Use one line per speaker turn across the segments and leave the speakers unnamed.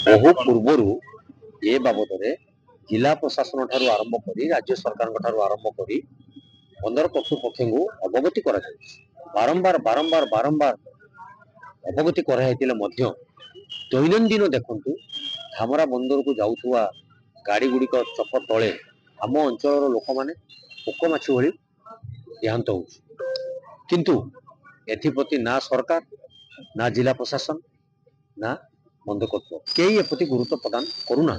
बहु पूर्वर ए बाबद जिला प्रशासन ठारू आरंभ कर राज्य सरकार ठारू आरंभ कर बंदर कर्तृपक्ष को अवगति कर बारंबार बारंबार बारंबार अवगति कराई दैनंदिन देखु धामरा बंदर को जाऊा गाड़ी गुड़िक चक तले आम अंचल लोक मैंने पोकमाछी भली देहांत हो किंतु एप्रति ना सरकार ना जिला प्रशासन ना बंद कर्तृपक्ष कई एप्रति गुरुत्व प्रदान करूना।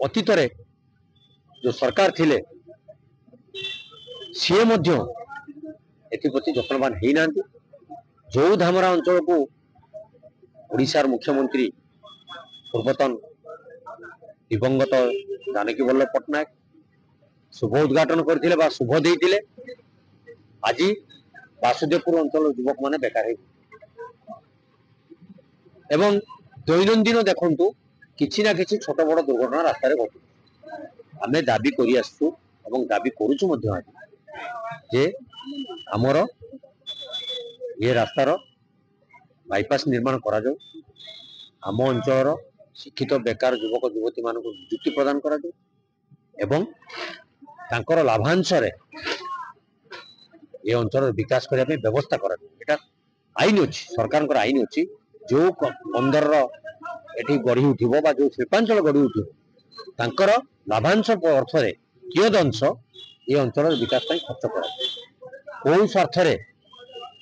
अतीत जो सरकार थिले सी एप्रति जत्नवान है ना। जो धामरा अंचल को ओडिशार मुख्यमंत्री पूर्वतन दिवंगत जानकी वल्लभ पट्टनायक शुभ उद्घाटन करते शुभ देते आज वासुदेवपुर अंचल युवक माने बेकार एवं दैनंदिन देखु किसी ना किसी छोट बड़ दुर्घटना रास्तार घटू आम दाबी कर दाबी करुचु जे आमर ये रास्तार बाईपास निर्माण करा जाऊ आम अंचल शिक्षित बेकार युवक युवती मान नियुक्ति प्रदान करा जाऊ एवं तांकर लाभांश रे ये अंचल विकास करने व्यवस्था करा जाऊ। एटा आईन अच्छी सरकार आईन अच्छी जो बंदर एटी गढ़ी उठिबो बा जो शिल्पांचल गढ़ी उठिबो तांकर लाभांश अर्थ रे कियद अंश ये अंचल विकास ପାଇଁ खर्च करा कोन स्वार्थ रे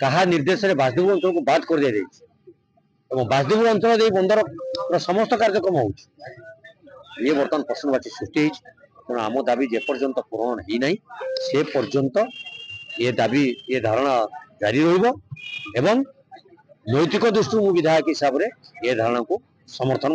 कहा निर्देश रे बासदेव अंचल को बात कर दिया जायछि एवं बासदेव अंचल दे बंदर समस्त कार्यक्रम हो ये बर्तमान प्रश्नवाची सृष्टि होइछि। तेणु आम दाबी जे पर्यंत पूरण ही नहीं से पर्यंत ये दाबी ये धारणा जारी रहिबो एवं नैतिक दृष्टि विधायक हिसाब से ये धारणा को समर्थन।